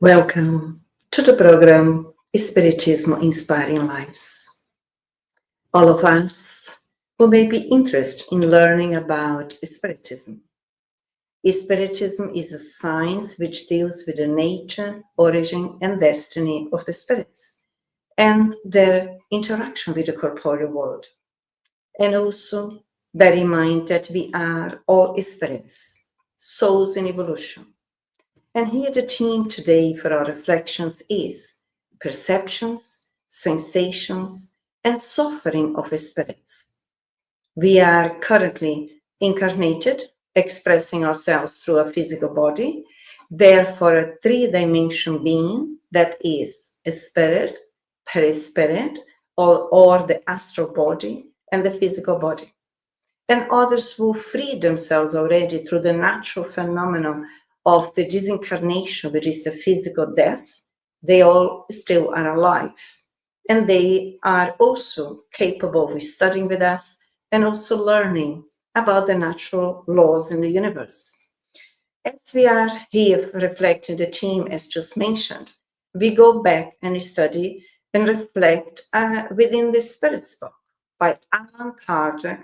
Welcome to the program Spiritism Inspiring Lives. All of us who may be interested in learning about Spiritism. Spiritism is a science which deals with the nature, origin, and destiny of the spirits and their interaction with the corporeal world. And also bear in mind that we are all spirits, souls in evolution. And here the theme today for our reflections is perceptions, sensations, and suffering of spirits. We are currently incarnated, expressing ourselves through a physical body, therefore a three-dimensional being that is a spirit, perispirit, or the astral body and the physical body. And others who free themselves already through the natural phenomenon of the disincarnation, which is the physical death, they all still are alive. And they are also capable of studying with us and also learning about the natural laws in the universe. As we are here reflecting the theme as just mentioned, we go back and study and reflect within the Spirits book by Allan Kardec,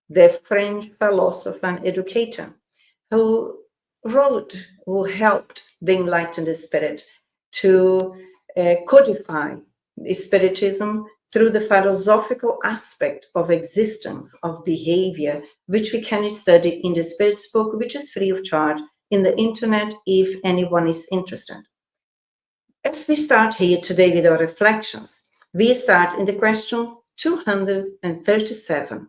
the French philosopher and educator, who helped the Enlightened Spirit to codify Spiritism through the philosophical aspect of existence, of behavior, which we can study in the Spirits book, which is free of charge in the internet if anyone is interested. As we start here today with our reflections, we start in the question 237.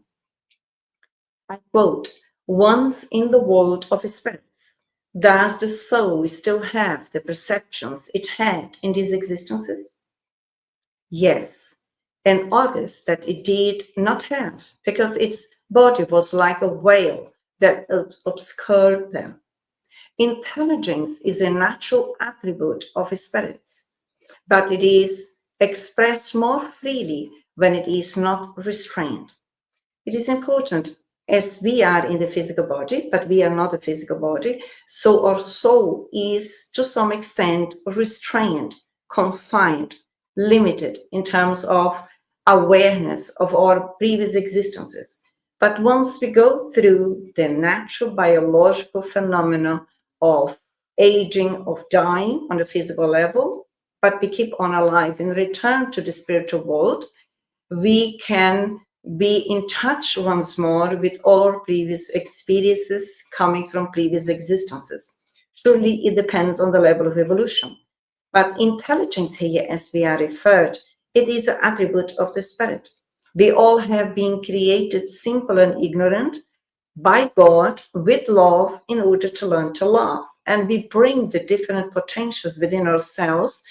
I quote, "Once in the world of spirits, does the soul still have the perceptions it had in these existences?" Yes, and others that it did not have, because its body was like a veil that obscured them. Intelligence is a natural attribute of spirits, but it is expressed more freely when it is not restrained. It is important, as we are in the physical body, but we are not a physical body, so our soul is to some extent restrained, confined, limited in terms of awareness of our previous existences. But once we go through the natural biological phenomena of aging, of dying on the physical level, but we keep on alive and return to the spiritual world, we can be in touch once more with all our previous experiences coming from previous existences. Surely it depends on the level of evolution. But intelligence here, as we are referred, it is an attribute of the spirit. We all have been created simple and ignorant by God with love in order to learn to love. And we bring the different potentials within ourselves.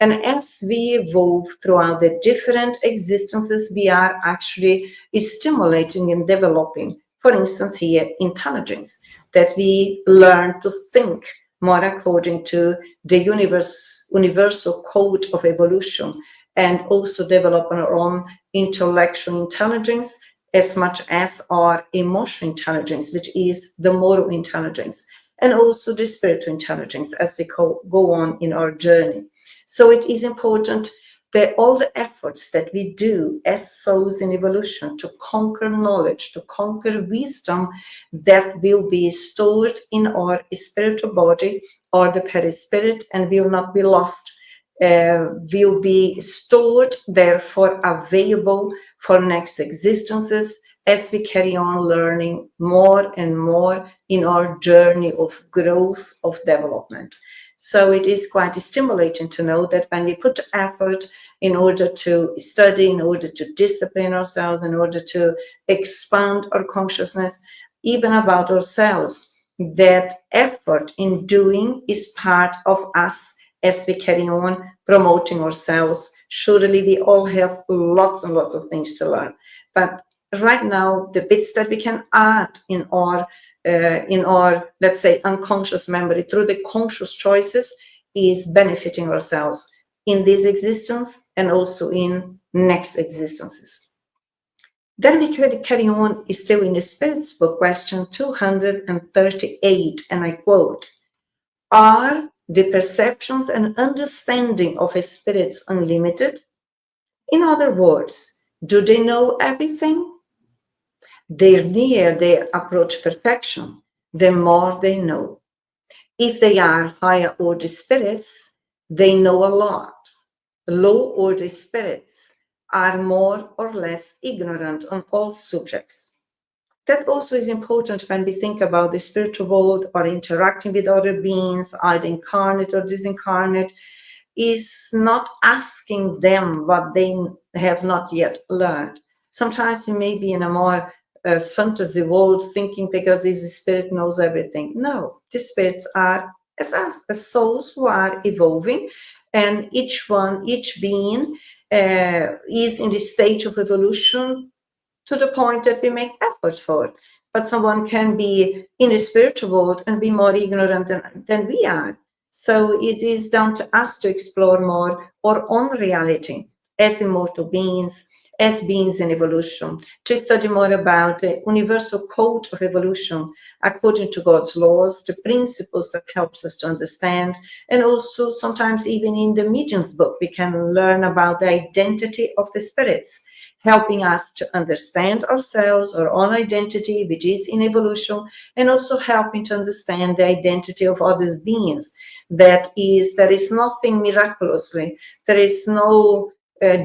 And as we evolve throughout the different existences, we are actually stimulating and developing, for instance, here, intelligence, that we learn to think more according to the universal code of evolution, and also develop our own intellectual intelligence as much as our emotional intelligence, which is the moral intelligence, and also the spiritual intelligence as we go on in our journey. So it is important that all the efforts that we do as souls in evolution to conquer knowledge, to conquer wisdom, that will be stored in our spiritual body or the perispirit and will not be lost, will be stored, therefore available for next existences as we carry on learning more and more in our journey of growth, of development. So it is quite stimulating to know that when we put effort in order to study, in order to discipline ourselves, in order to expand our consciousness, even about ourselves, that effort in doing is part of us as we carry on promoting ourselves. Surely we all have lots and lots of things to learn. But right now, the bits that we can add in our, let's say, unconscious memory through the conscious choices is benefiting ourselves in this existence and also in next existences. Then we can carry on, still in the Spirits book, question 238, and I quote, "Are the perceptions and understanding of a spirit's unlimited? In other words, do they know everything? The nearer they approach perfection, the more they know. If they are higher order spirits, they know a lot. Low order spirits are more or less ignorant on all subjects. That also is important when we think about the spiritual world or interacting with other beings, either incarnate or disincarnate, is not asking them what they have not yet learned. Sometimes you may be in a more fantasy world thinking because this spirit knows everything. No, the spirits are as us, as souls who are evolving, and each being is in this stage of evolution to the point that we make efforts for. But someone can be in a spiritual world and be more ignorant than we are. So it is down to us to explore more our own reality as immortal beings, as beings in evolution, to study more about the universal code of evolution according to God's laws, the principles that helps us to understand, and also sometimes even in the medium's book, we can learn about the identity of the spirits, helping us to understand ourselves, our own identity, which is in evolution, and also helping to understand the identity of other beings. There is nothing miraculously, there is no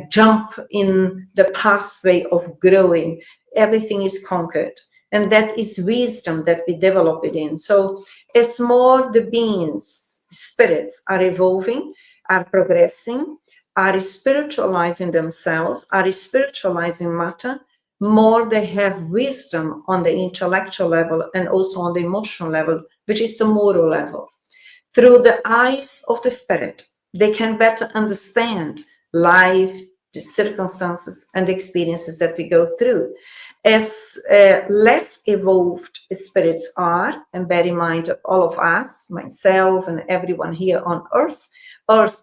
jump in the pathway of growing. Everything is conquered. And that is wisdom that we develop it in. So as more the beings, spirits are evolving, are progressing, are spiritualizing themselves, are spiritualizing matter, more they have wisdom on the intellectual level and also on the emotional level, which is the moral level. Through the eyes of the spirit, they can better understand life, the circumstances and experiences that we go through. As less evolved spirits are, and bear in mind all of us, myself and everyone here on Earth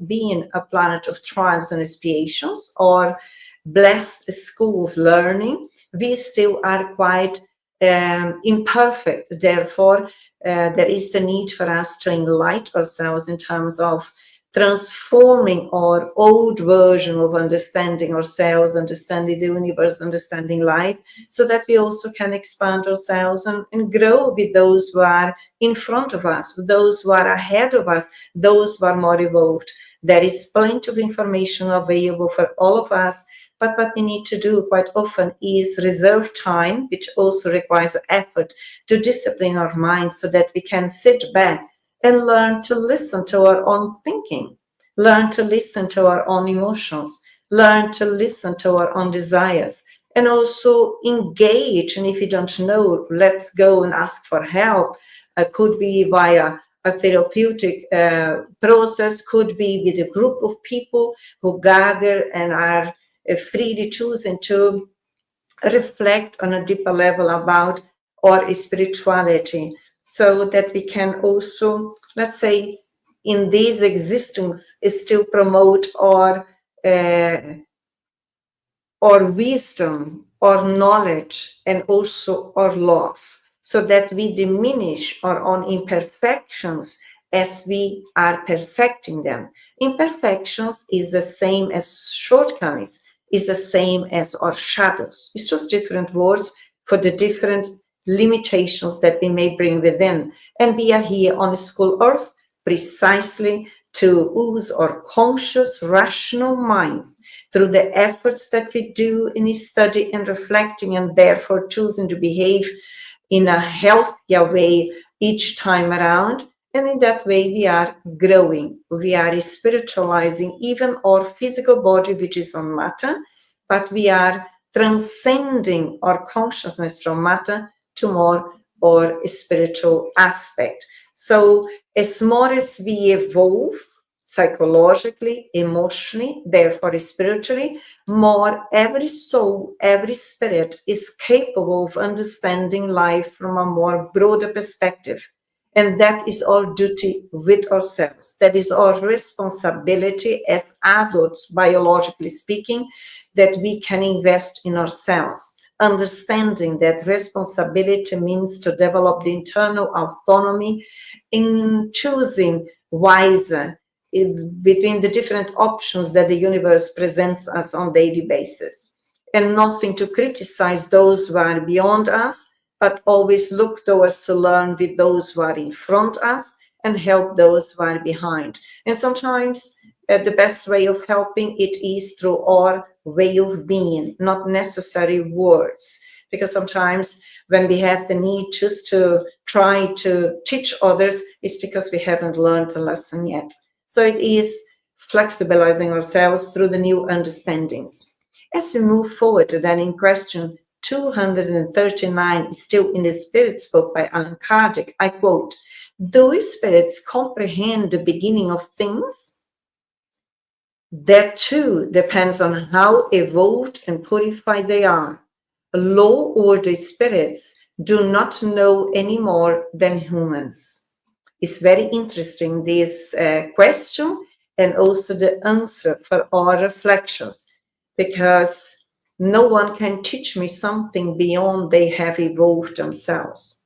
being a planet of trials and expiations, or blessed school of learning, we still are quite imperfect. Therefore, there is the need for us to enlighten ourselves in terms of transforming our old version of understanding ourselves, understanding the universe, understanding life, so that we also can expand ourselves and grow with those who are in front of us, with those who are ahead of us, those who are more evolved. There is plenty of information available for all of us, but what we need to do quite often is reserve time, which also requires effort, to discipline our minds so that we can sit back and learn to listen to our own thinking, learn to listen to our own emotions, learn to listen to our own desires, and also engage. And if you don't know, let's go and ask for help. Could be via a therapeutic process, could be with a group of people who gather and are freely choosing to reflect on a deeper level about our spirituality, so that we can also, let's say, in this existence, still promote our wisdom, our knowledge, and also our love, so that we diminish our own imperfections as we are perfecting them. Imperfections is the same as shortcomings, is the same as our shadows. It's just different words for the different limitations that we may bring within. And we are here on school earth precisely to use our conscious, rational mind through the efforts that we do in study and reflecting, and therefore choosing to behave in a healthier way each time around. And in that way, we are growing. We are spiritualizing even our physical body, which is on matter, but we are transcending our consciousness from matter to more or spiritual aspect. So as more as we evolve psychologically, emotionally, therefore spiritually, more every soul, every spirit is capable of understanding life from a more broader perspective. And that is our duty with ourselves. That is our responsibility as adults, biologically speaking, that we can invest in ourselves. Understanding that responsibility means to develop the internal autonomy in choosing wiser between the different options that the universe presents us on a daily basis, and nothing to criticize those who are beyond us, but always look towards to learn with those who are in front of us and help those who are behind. And sometimes the best way of helping it is through our way of being, not necessary words, because sometimes when we have the need just to try to teach others, it's because we haven't learned the lesson yet. So it is flexibilizing ourselves through the new understandings. As we move forward, then in question 239, still in the Spirits book by Allan Kardec, I quote, "Do spirits comprehend the beginning of things? That too depends on how evolved and purified they are. Low order spirits do not know any more than humans." It's very interesting, this question, and also the answer for our reflections, because no one can teach me something beyond they have evolved themselves.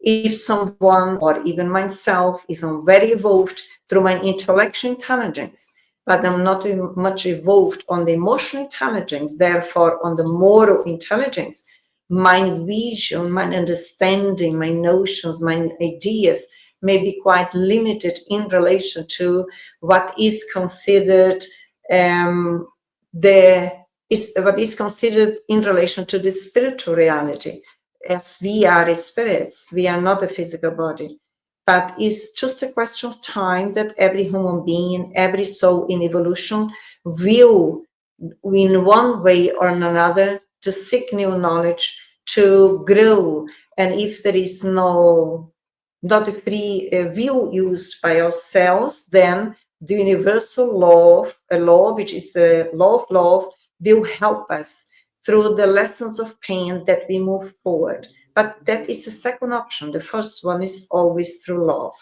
If someone, or even myself, if I'm very evolved through my intellectual intelligence, but I'm not much evolved on the emotional intelligence, therefore on the moral intelligence, my vision, my understanding, my notions, my ideas may be quite limited in relation to what is considered what is considered in relation to the spiritual reality. As we are spirits, we are not a physical body, but it's just a question of time that every human being, every soul in evolution will, in one way or another, to seek new knowledge, to grow. And if there is not a free will used by ourselves, then the universal law, a law which is the law of love, will help us through the lessons of pain that we move forward. But that is the second option. The first one is always through love,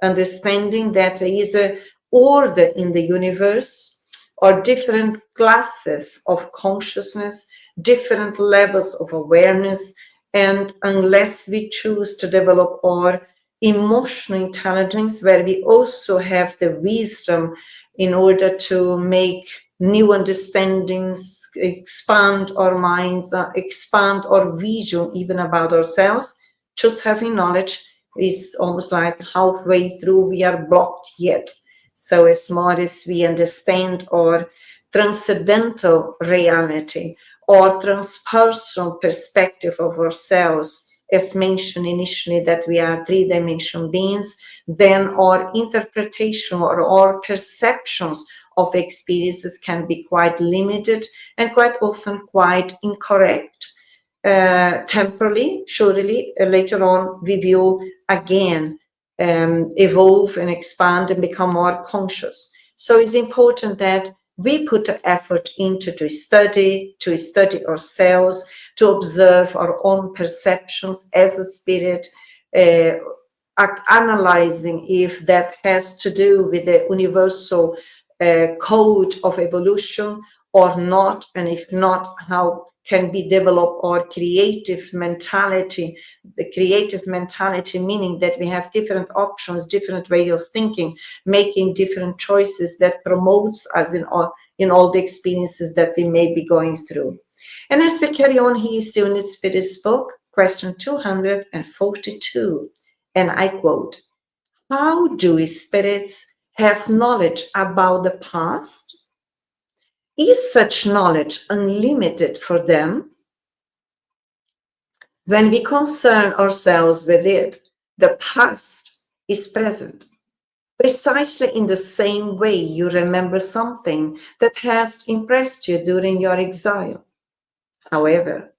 understanding that there is an order in the universe, or different classes of consciousness, different levels of awareness, and unless we choose to develop our emotional intelligence, where we also have the wisdom in order to make new understandings, expand our minds, expand our vision even about ourselves, just having knowledge is almost like halfway through, we are blocked yet. So as more as we understand our transcendental reality or transpersonal perspective of ourselves, as mentioned initially that we are three-dimensional beings, then our interpretation or our perceptions of experiences can be quite limited and quite often quite incorrect. Temporarily, surely, later on, we will again evolve and expand and become more conscious. So it's important that we put the effort into to study ourselves, to observe our own perceptions as a spirit, analyzing if that has to do with the universal code of evolution or not, and if not, how can we develop our creative mentality. The creative mentality meaning that we have different options, different way of thinking, making different choices that promotes us in all the experiences that we may be going through. And as we carry on, he is still in the Spirit's book, question 242, and I quote, "How do spirits have knowledge about the past? Is such knowledge unlimited for them? When we concern ourselves with it, the past is present, precisely in the same way you remember something that has impressed you during your exile. However,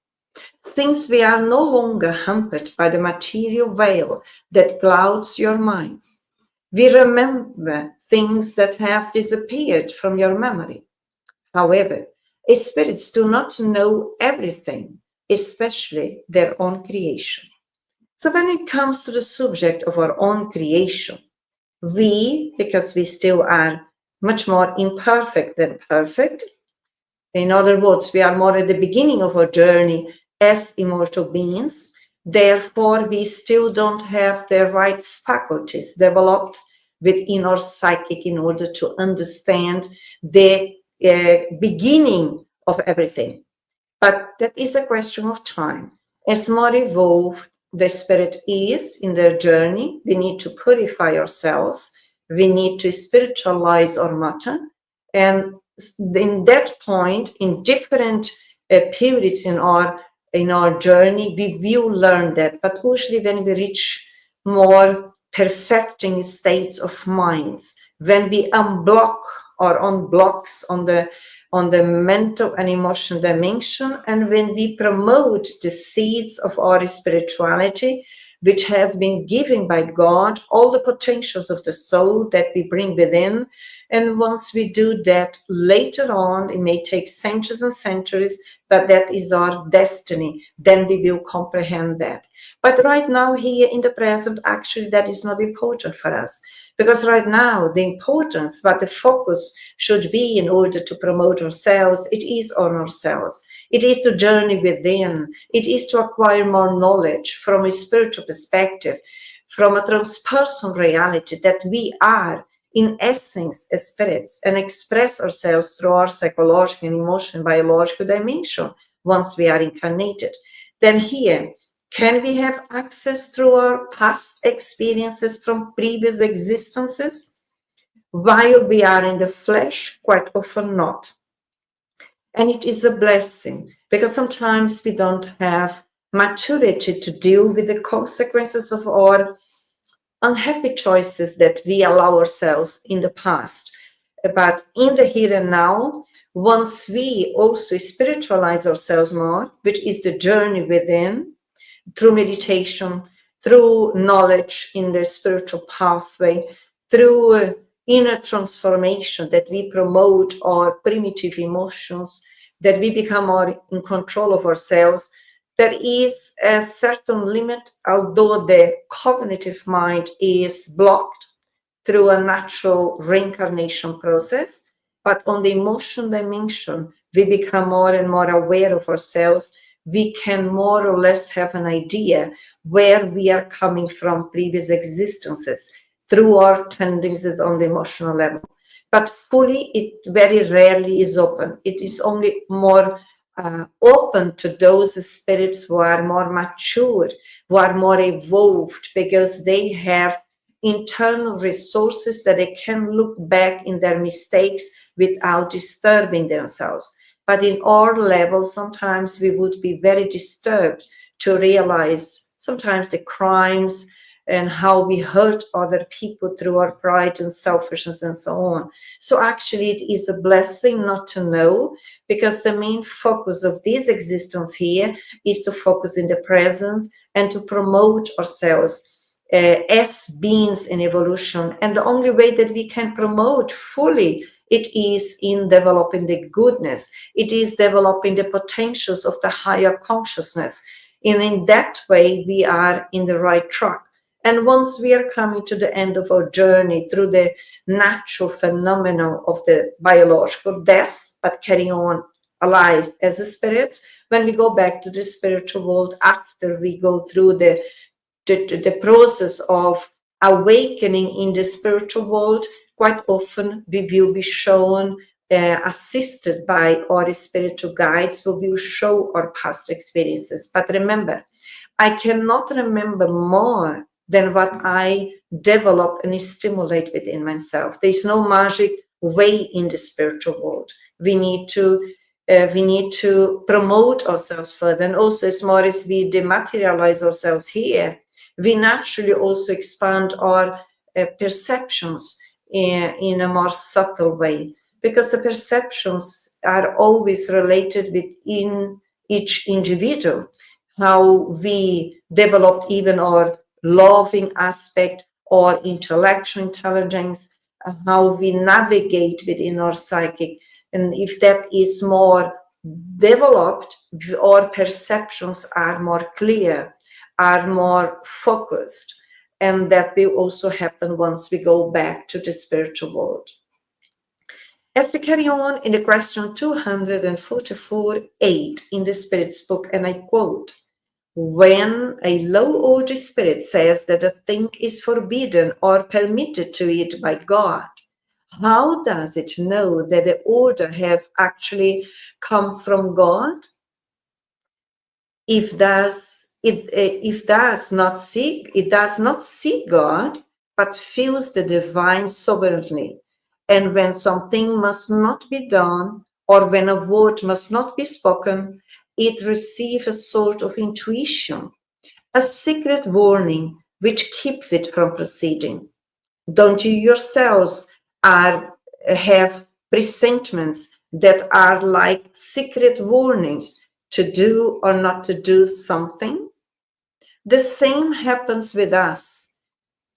since we are no longer hampered by the material veil that clouds your minds, we remember things that have disappeared from your memory. However, spirits do not know everything, especially their own creation. So when it comes to the subject of our own creation, we, because we still are much more imperfect than perfect, in other words, we are more at the beginning of our journey as immortal beings, therefore we still don't have the right faculties developed within our psychic in order to understand the beginning of everything. But that is a question of time. As more evolved the spirit is in their journey, we need to purify ourselves, we need to spiritualize our matter, and in that point, in different periods in our journey, we will learn that. But usually when we reach more perfecting states of minds, when we unblock or unblocks on the mental and emotional dimension, and when we promote the seeds of our spirituality, which has been given by God, all the potentials of the soul that we bring within. And once we do that, later on, it may take centuries and centuries, but that is our destiny. Then we will comprehend that. But right now, here in the present, actually, that is not important for us. Because right now, the importance, but the focus should be in order to promote ourselves, it is on ourselves. It is to journey within. It is to acquire more knowledge from a spiritual perspective, from a transpersonal reality that we are, in essence, as spirits, and express ourselves through our psychological and emotional, biological dimension once we are incarnated. Then here, can we have access through our past experiences from previous existences? While we are in the flesh, quite often not. And it is a blessing, because sometimes we don't have maturity to deal with the consequences of our unhappy choices that we allow ourselves in the past. But in the here and now, once we also spiritualize ourselves more, which is the journey within, through meditation, through knowledge in the spiritual pathway, through inner transformation that we promote our primitive emotions, that we become more in control of ourselves, there is a certain limit, although the cognitive mind is blocked through a natural reincarnation process, but on the emotional dimension, we become more and more aware of ourselves. We can more or less have an idea where we are coming from previous existences through our tendencies on the emotional level. But fully, it very rarely is open. It is only more open to those spirits who are more mature, who are more evolved, because they have internal resources that they can look back in their mistakes without disturbing themselves. But in our level, sometimes we would be very disturbed to realize sometimes the crimes and how we hurt other people through our pride and selfishness and so on. So actually it is a blessing not to know, because the main focus of this existence here is to focus in the present and to promote ourselves as beings in evolution. And the only way that we can promote fully it is in developing the goodness. It is developing the potentials of the higher consciousness. And in that way, we are in the right track. And once we are coming to the end of our journey through the natural phenomenon of the biological death, but carrying on alive as a spirit, when we go back to the spiritual world, after we go through the process of awakening in the spiritual world, quite often we will be shown, assisted by our spiritual guides, who will show our past experiences. But remember, I cannot remember more than what I develop and stimulate within myself. There is no magic way in the spiritual world. We need to promote ourselves further. And also, as more as we dematerialize ourselves here, we naturally also expand our perceptions in a more subtle way, because the perceptions are always related within each individual. How we develop even our loving aspect or intellectual intelligence, how we navigate within our psychic. And if that is more developed, our perceptions are more clear, are more focused. And that will also happen once we go back to the spiritual world. As we carry on in the question 244.8 in the Spirit's book, and I quote, when a low order spirit says that a thing is forbidden or permitted to it by God, how does it know that the order has actually come from God? It does not see God, but feels the divine sovereignty. And when something must not be done, or when a word must not be spoken, it receives a sort of intuition, a secret warning which keeps it from proceeding. Don't you yourselves have presentiments that are like secret warnings to do or not to do something? The same happens with us,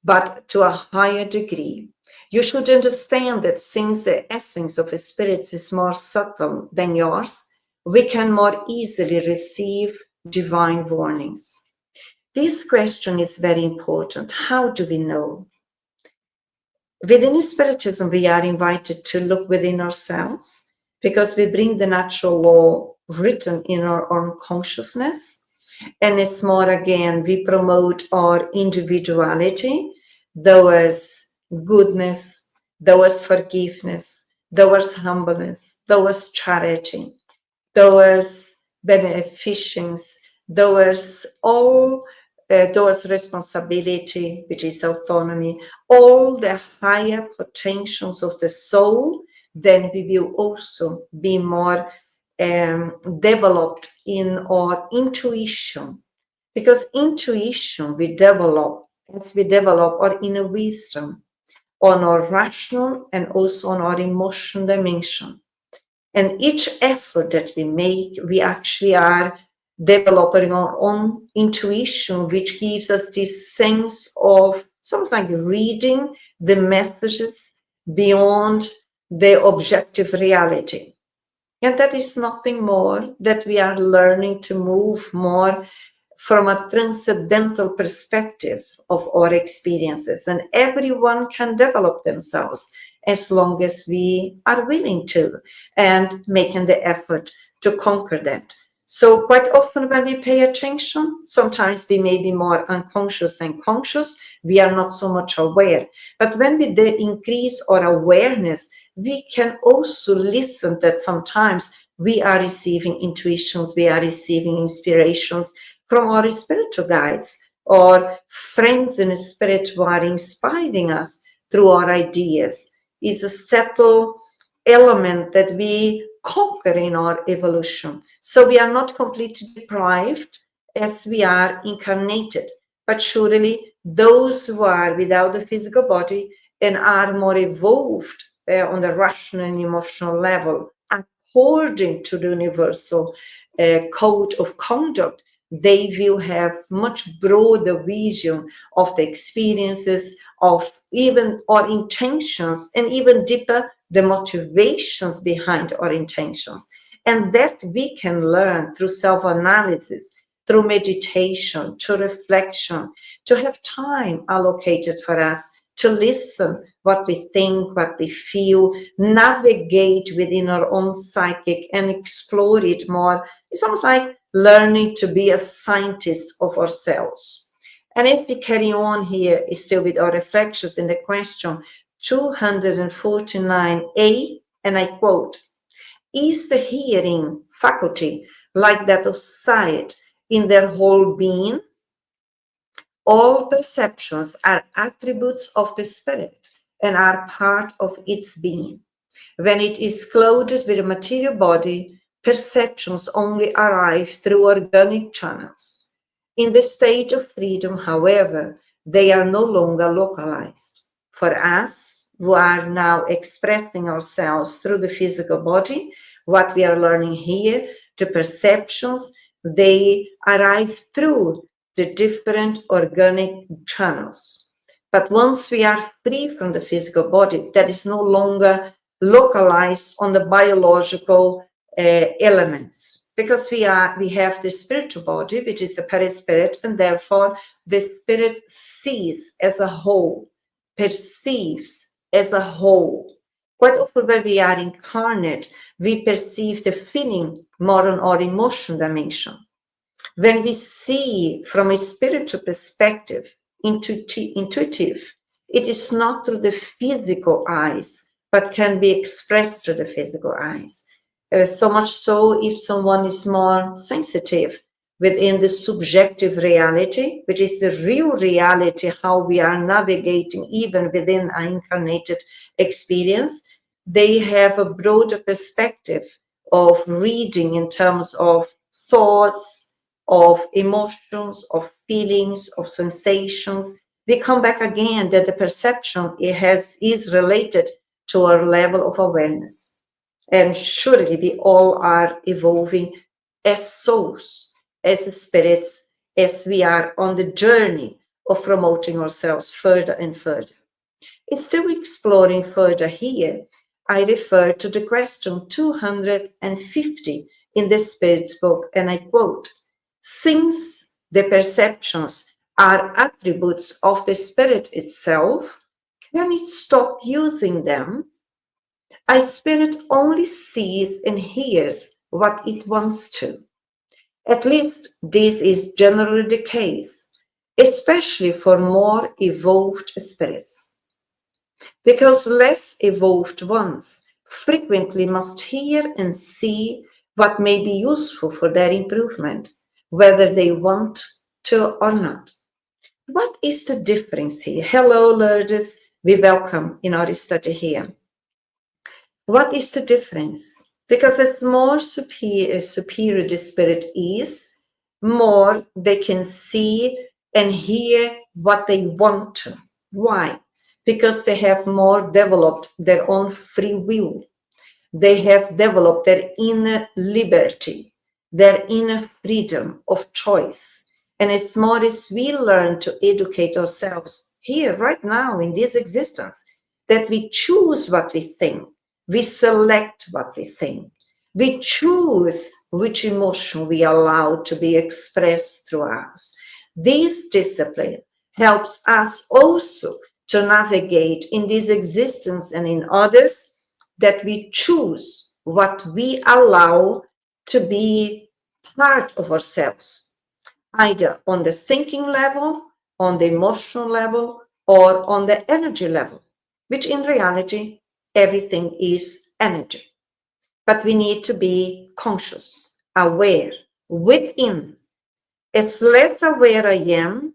but to a higher degree. You should understand that since the essence of a spirit is more subtle than yours, we can more easily receive divine warnings. This question is very important. How do we know? Within Spiritism, we are invited to look within ourselves because we bring the natural law written in our own consciousness. And it's more, again, we promote our individuality. There was goodness, there was forgiveness, there was humbleness, there was charity, there was beneficence, there was responsibility, which is autonomy, all the higher potentials of the soul. Then we will also be more developed in our intuition, because intuition we develop as we develop our inner wisdom on our rational and also on our emotional dimension. And each effort that we make, we actually are developing our own intuition, which gives us this sense of something like reading the messages beyond the objective reality. And that is nothing more that we are learning to move more from a transcendental perspective of our experiences. And everyone can develop themselves as long as we are willing to and making the effort to conquer that. So quite often when we pay attention, sometimes we may be more unconscious than conscious. We are not so much aware. But when we increase our awareness, we can also listen that sometimes we are receiving intuitions, we are receiving inspirations from our spiritual guides or friends in spirit who are inspiring us through our ideas. Is a subtle element that we conquer in our evolution. So we are not completely deprived as we are incarnated, but surely those who are without the physical body and are more evolved on the rational and emotional level, according to the universal code of conduct, they will have much broader vision of the experiences, of even our intentions, and even deeper, the motivations behind our intentions. And that we can learn through self-analysis, through meditation, through reflection, to have time allocated for us to listen what we think, what we feel, navigate within our own psychic and explore it more. It's almost like learning to be a scientist of ourselves. And if we carry on here, still with our reflections in the question 249a, and I quote, is the hearing faculty like that of sight in their whole being? All perceptions are attributes of the spirit and are part of its being. When it is clothed with a material body, perceptions only arrive through organic channels. In the state of freedom, however, they are no longer localized. For us, who are now expressing ourselves through the physical body, what we are learning here, the perceptions, they arrive through the different organic channels. But once we are free from the physical body, that is no longer localized on the biological elements, because we have the spiritual body, which is the perispirit, and therefore the spirit sees as a whole, perceives as a whole. Quite often when we are incarnate, we perceive the feeling more on our emotional dimension. When we see from a spiritual perspective, intuitive, it is not through the physical eyes, but can be expressed through the physical eyes. So much so if someone is more sensitive within the subjective reality, which is the real reality, how we are navigating even within our incarnated experience, they have a broader perspective of reading in terms of thoughts, of emotions, of feelings, of sensations. We come back again that the perception is related to our level of awareness. And surely we all are evolving as souls, as spirits, as we are on the journey of promoting ourselves further and further. Instead of exploring further here, I refer to the question 250 in the Spirit's book, and I quote, "Since the perceptions are attributes of the Spirit itself, can it stop using them? A spirit only sees and hears what it wants to. At least this is generally the case, especially for more evolved spirits. Because less evolved ones frequently must hear and see what may be useful for their improvement, whether they want to or not." What is the difference here? Hello, Lourdes. We welcome in our study here. What is the difference? Because as more superior the spirit is, more they can see and hear what they want to. Why? Because they have more developed their own free will. They have developed their inner liberty, their inner freedom of choice. And as more as we learn to educate ourselves here, right now, in this existence, that we choose what we think, we select what we think, we choose which emotion we allow to be expressed through us. This discipline helps us also to navigate in this existence and in others, that we choose what we allow to be part of ourselves, either on the thinking level, on the emotional level, or on the energy level, which in reality, everything is energy. But we need to be conscious, aware, within. As less aware I am,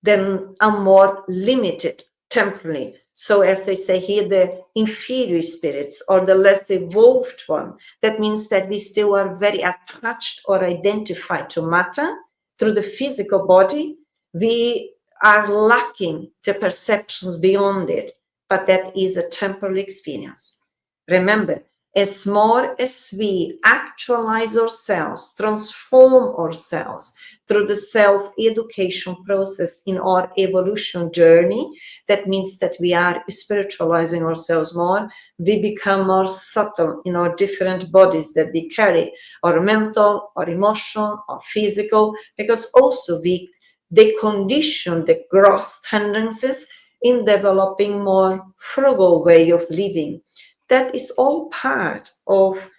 then I'm more limited temporarily. So as they say here, the inferior spirits or the less evolved one, that means that we still are very attached or identified to matter through the physical body. We are lacking the perceptions beyond it, but that is a temporary experience. Remember, as more as we actualize ourselves, transform ourselves through the self-education process in our evolution journey, that means that we are spiritualizing ourselves more. We become more subtle in our different bodies that we carry, our mental, our emotional, our physical, because also they condition the gross tendencies in developing more frugal way of living. That is all part of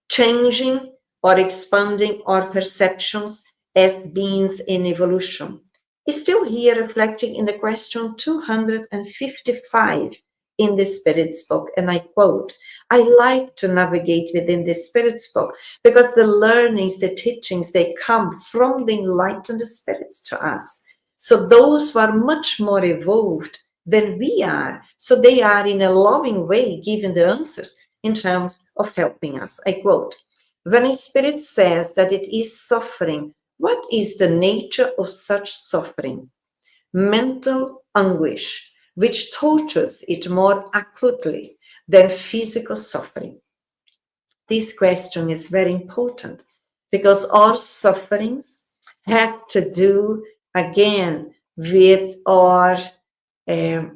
changing or expanding our perceptions as beings in evolution. Is still here reflecting in the question 255 in the Spirit's book, and I quote, "I like to navigate within the Spirit's book because the learnings, the teachings, they come from the enlightened spirits to us. So those who are much more evolved than we are, so they are in a loving way giving the answers in terms of helping us." I quote, "When a spirit says that it is suffering, what is the nature of such suffering? Mental anguish, which tortures it more acutely than physical suffering." This question is very important because our sufferings have to do again with our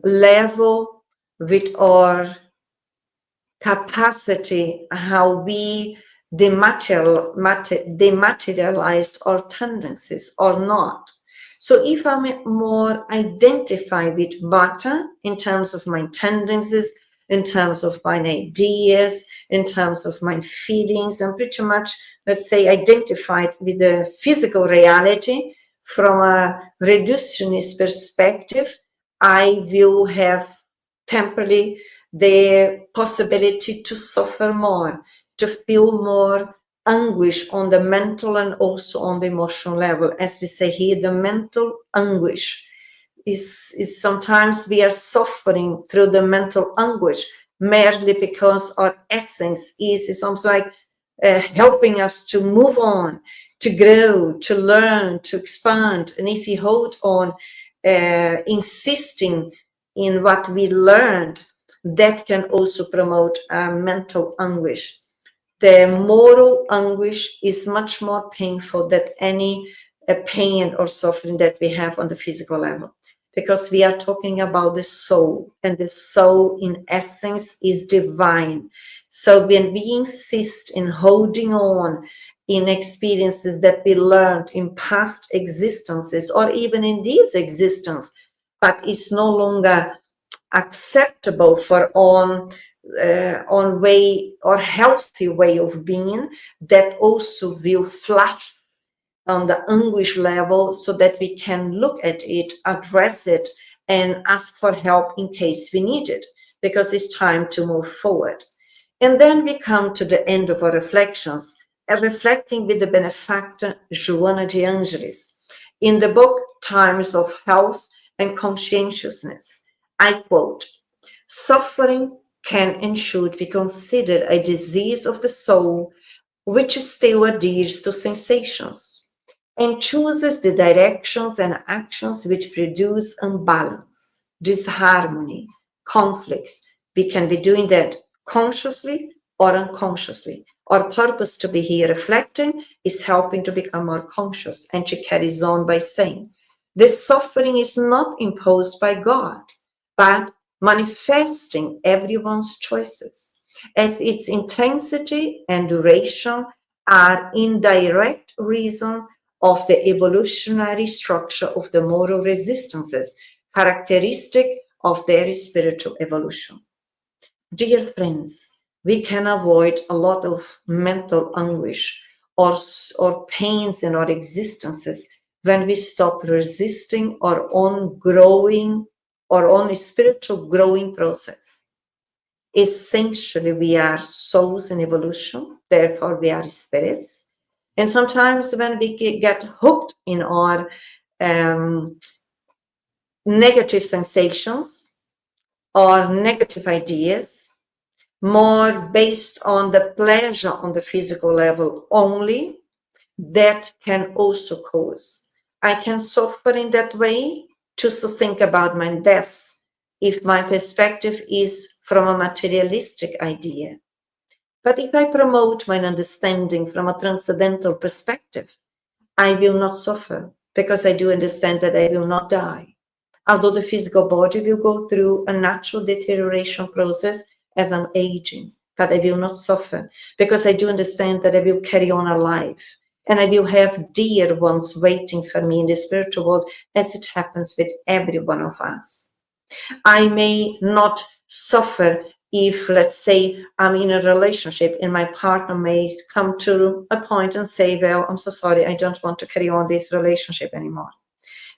level, with our capacity, how we dematerialized our tendencies or not. So if I'm more identified with matter in terms of my tendencies, in terms of my ideas, in terms of my feelings. I'm pretty much, let's say, identified with the physical reality. From a reductionist perspective, I will have temporarily the possibility to suffer more, to feel more anguish on the mental and also on the emotional level. As we say here, the mental anguish is sometimes we are suffering through the mental anguish merely because our essence is almost like helping us to move on, to grow, to learn, to expand. And if we hold on insisting in what we learned, that can also promote mental anguish. The moral anguish is much more painful than any pain or suffering that we have on the physical level, because we are talking about the soul, and the soul in essence is divine. So when we insist in holding on in experiences that we learned in past existences or even in this existence, but it's no longer acceptable for on way or healthy way of being, that also will flash on the anguish level, so that we can look at it, address it, and ask for help in case we need it, because it's time to move forward. And then we come to the end of our reflections, reflecting with the benefactor Joana de Angelis. In the book Times of Health and Conscientiousness, I quote, "Suffering can and should be considered a disease of the soul, which still adheres to sensations and chooses the directions and actions which produce imbalance, disharmony, conflicts. We can be doing that consciously or unconsciously. Our purpose to be here reflecting is helping to become more conscious." And she carries on by saying, "This suffering is not imposed by God, but manifesting everyone's choices, as its intensity and duration are indirect reason of the evolutionary structure of the moral resistances characteristic of their spiritual evolution." Dear friends, we can avoid a lot of mental anguish or pains in our existences when we stop resisting our own growing or only spiritual growing process. Essentially, we are souls in evolution, therefore we are spirits. And sometimes when we get hooked in our negative sensations or negative ideas, more based on the pleasure on the physical level only, that can also cause. I can suffer in that way just to think about my death if my perspective is from a materialistic idea. But if I promote my understanding from a transcendental perspective, I will not suffer, because I do understand that I will not die. Although the physical body will go through a natural deterioration process as I'm aging, but I will not suffer, because I do understand that I will carry on alive. And I will have dear ones waiting for me in the spiritual world, as it happens with every one of us. I may not suffer if, let's say, I'm in a relationship and my partner may come to a point and say, "Well, I'm so sorry, I don't want to carry on this relationship anymore."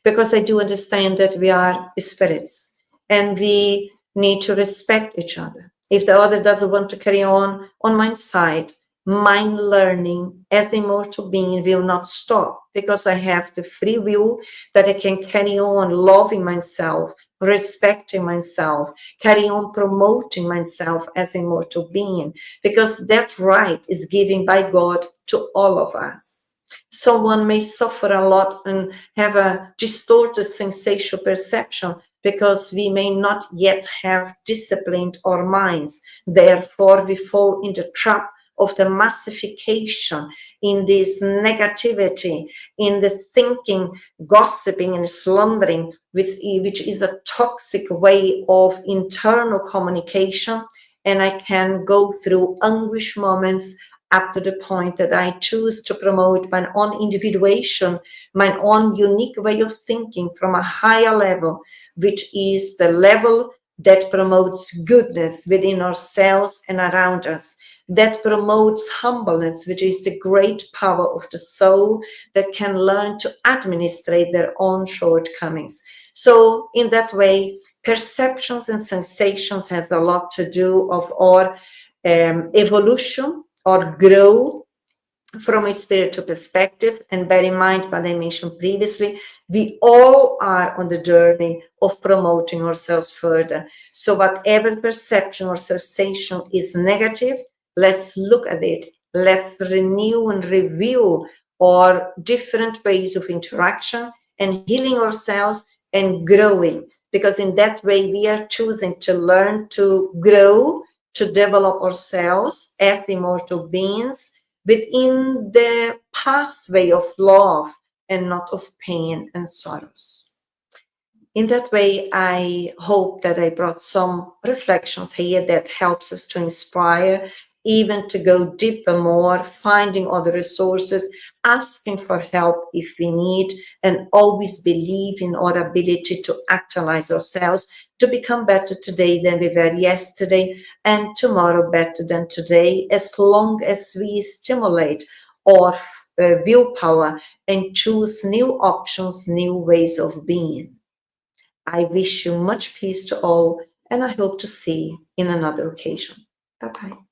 Because I do understand that we are spirits and we need to respect each other. If the other doesn't want to carry on my side, my learning as a immortal being will not stop, because I have the free will that I can carry on loving myself, respecting myself, carry on promoting myself as a immortal being, because that right is given by God to all of us. Someone may suffer a lot and have a distorted sensational perception, because we may not yet have disciplined our minds. Therefore, we fall in the trap of the massification, in this negativity, in the thinking, gossiping, and slandering, which is a toxic way of internal communication. And I can go through anguish moments up to the point that I choose to promote my own individuation, my own unique way of thinking from a higher level, which is the level that promotes goodness within ourselves and around us, that promotes humbleness, which is the great power of the soul that can learn to administrate their own shortcomings. So in that way, perceptions and sensations has a lot to do of our evolution or grow from a spiritual perspective. And bear in mind what I mentioned previously, we all are on the journey of promoting ourselves further. So whatever perception or sensation is negative, let's look at it. Let's renew and review our different ways of interaction and healing ourselves and growing, because in that way we are choosing to learn to grow, to develop ourselves as the immortal beings within the pathway of love and not of pain and sorrows. In that way, I hope that I brought some reflections here that helps us to inspire, even to go deeper more, finding other resources, asking for help if we need, and always believe in our ability to actualize ourselves, to become better today than we were yesterday, and tomorrow better than today, as long as we stimulate our willpower and choose new options, new ways of being. I wish you much peace to all, and I hope to see you in another occasion. Bye-bye.